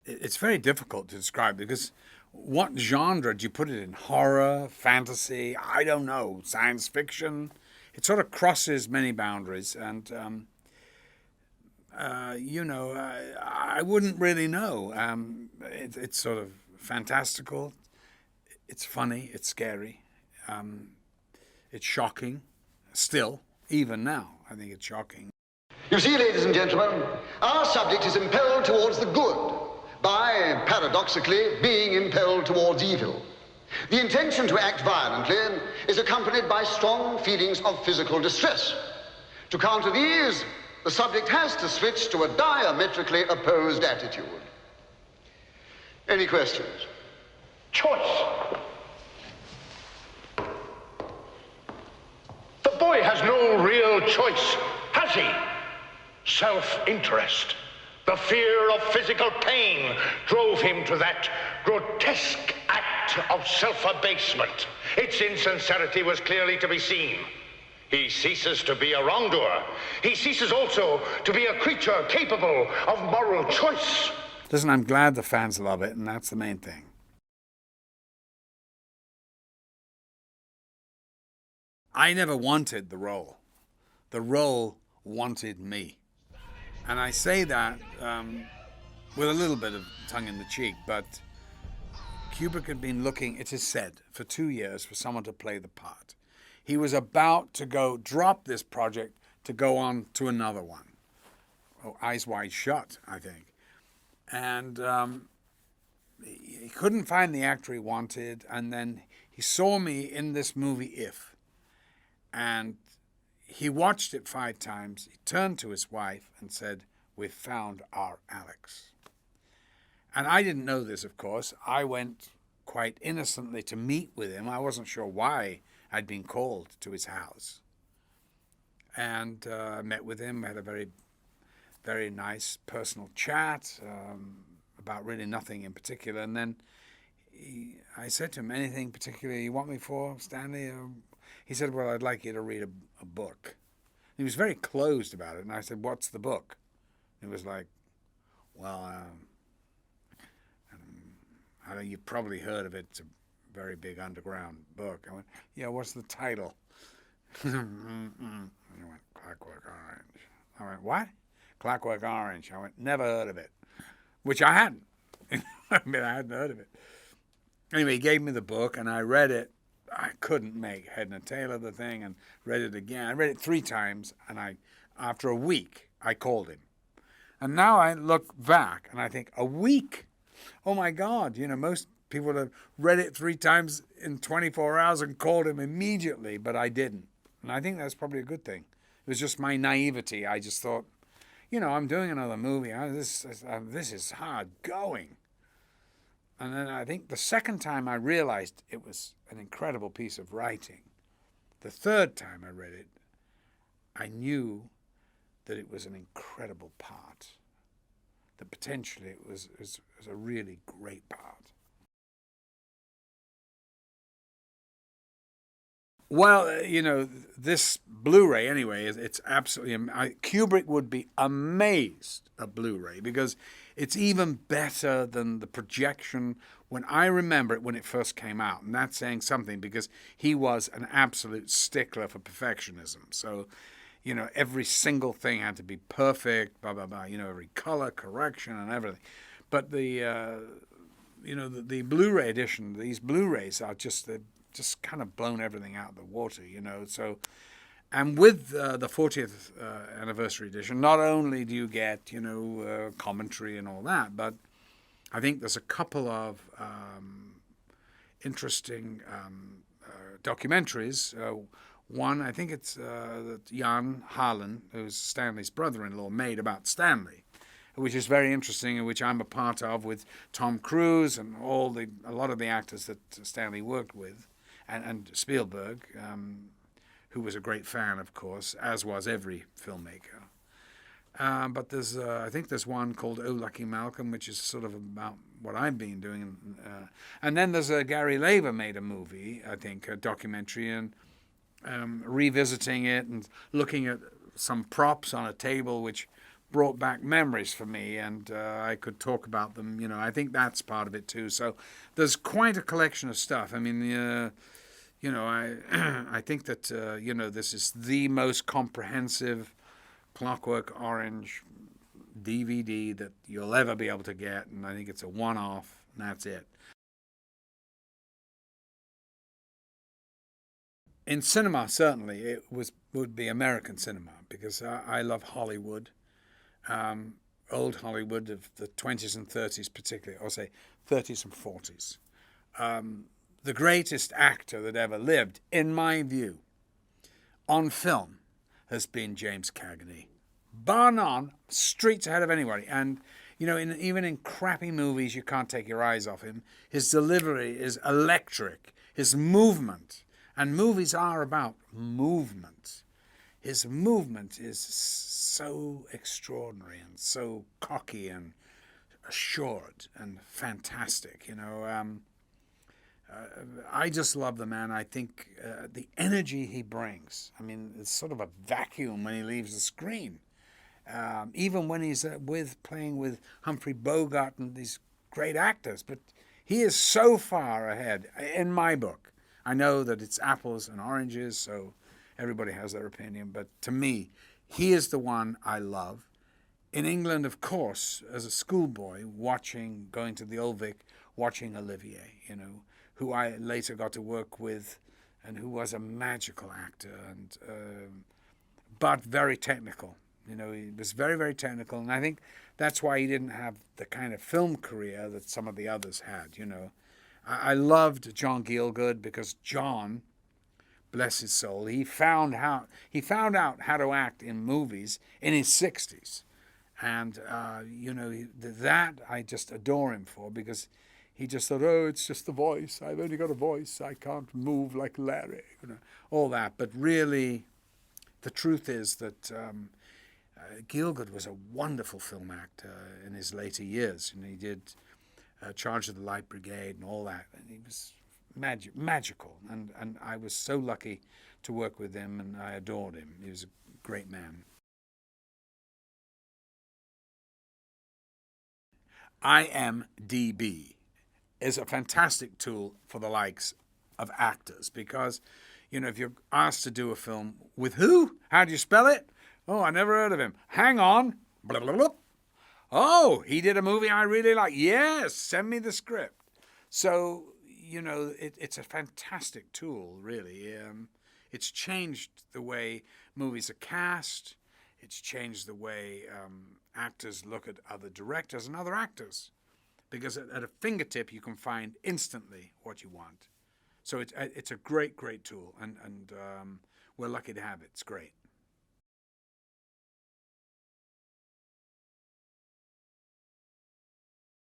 it's very difficult to describe because what genre do you put it in? Horror, fantasy? I don't know. Science fiction? It sort of crosses many boundaries, and I wouldn't really know. It's sort of fantastical. It's funny. It's scary. Um, it's shocking. Still, even now, I think it's shocking. You see, ladies and gentlemen, our subject is impelled towards the good by, paradoxically, being impelled towards evil. The intention to act violently is accompanied by strong feelings of physical distress. To counter these, the subject has to switch to a diametrically opposed attitude. Any questions? Choice. The boy has no real choice, has he? Self-interest. The fear of physical pain drove him to that grotesque act of self-abasement. Its insincerity was clearly to be seen. He ceases to be a wrongdoer. He ceases also to be a creature capable of moral choice. Listen, I'm glad the fans love it, and that's the main thing. I never wanted the role. The role wanted me. And I say that with a little bit of tongue in the cheek, but Kubrick had been looking, it is said, for 2 years for someone to play the part. He was about to drop this project to go on to another one. Oh, Eyes Wide Shut, I think. And he couldn't find the actor he wanted, and then he saw me in this movie, If. And he watched it 5 times. He turned to his wife and said, "We've found our Alex." And I didn't know this, of course. I went quite innocently to meet with him. I wasn't sure why I'd been called to his house. And I met with him, had a very, very nice personal chat about really nothing in particular. And then I said to him, "Anything particular you want me for, Stanley?" He said, "Well, I'd like you to read a book." He was very closed about it, and I said, "What's the book?" He was like, "Well, I know you've probably heard of it. It's a very big underground book." I went, "Yeah, what's the title?" And he went, "Clockwork Orange." I went, "What?" "Clockwork Orange." I went, "Never heard of it," which I hadn't. I mean, I hadn't heard of it. Anyway, he gave me the book, and I read it. I couldn't make head nor tail of the thing, and read it again. I read it 3 times, and after a week, I called him. And now I look back, and I think, a week? Oh, my God. Most people would have read it 3 times in 24 hours and called him immediately, but I didn't. And I think that's probably a good thing. It was just my naivety. I just thought, I'm doing another movie. This is hard going. And then I think the second time I realized it was an incredible piece of writing. The third time I read it, I knew that it was an incredible part. That potentially it was a really great part. Well, this Blu-ray anyway, it's absolutely, Kubrick would be amazed at Blu-ray because it's even better than the projection when I remember it when it first came out. And that's saying something because he was an absolute stickler for perfectionism. So, every single thing had to be perfect, blah, blah, blah, every color correction and everything. But the Blu-ray edition, these Blu-rays are just kind of blown everything out of the water, So, and with the 40th anniversary edition, not only do you get, commentary and all that, but I think there's a couple of interesting documentaries. One, I think it's that Jan Harlan, who's Stanley's brother-in-law, made about Stanley, which is very interesting and which I'm a part of with Tom Cruise and a lot of the actors that Stanley worked with. And Spielberg, who was a great fan, of course, as was every filmmaker. But I think there's one called Oh Lucky Malcolm, which is sort of about what I've been doing. And then there's Gary Lever made a movie, I think, a documentary, and revisiting it and looking at some props on a table, which brought back memories for me, and I could talk about them. You know, I think that's part of it too. So there's quite a collection of stuff. I mean, you know, I think that you know, this is the most comprehensive Clockwork Orange DVD that you'll ever be able to get, and I think it's a one-off, and that's it. In cinema, certainly, it would be American cinema, because I love Hollywood, old Hollywood of the 20s and 30s particularly, or say 30s and 40s. The greatest actor that ever lived, in my view, on film, has been James Cagney. Bar none, streets ahead of anybody. And, you know, even in crappy movies, you can't take your eyes off him. His delivery is electric. His movement, and movies are about movement. His movement is so extraordinary and so cocky and assured and fantastic, you know. I just love the man. I think the energy he brings. I mean, it's sort of a vacuum when he leaves the screen. Even when he's playing with Humphrey Bogart and these great actors. But he is so far ahead, in my book. I know that it's apples and oranges, so everybody has their opinion. But to me, he is the one I love. In England, of course, as a schoolboy, going to the Old Vic, watching Olivier, you know, who I later got to work with, and who was a magical actor, and but very technical. You know, he was very, very technical, and I think that's why he didn't have the kind of film career that some of the others had, you know. I loved John Gielgud because John, bless his soul, he found out how to act in movies in his 60s. And, you know, that I just adore him for, because he just thought, oh, it's just the voice. I've only got a voice. I can't move like Larry, you know, all that. But really, the truth is that Gielgud was a wonderful film actor in his later years. And he did Charge of the Light Brigade and all that. And he was magical. And I was so lucky to work with him, and I adored him. He was a great man. IMDb is a fantastic tool for the likes of actors, because, you know, if you're asked to do a film with who? How do you spell it? Oh, I never heard of him. Hang on. Blah, blah, blah. Oh, he did a movie I really like. Yes, send me the script. So, you know, it's a fantastic tool, really. It's changed the way movies are cast. It's changed the way actors look at other directors and other actors, because at a fingertip you can find instantly what you want. So it's a great, great tool, and we're lucky to have it. It's great.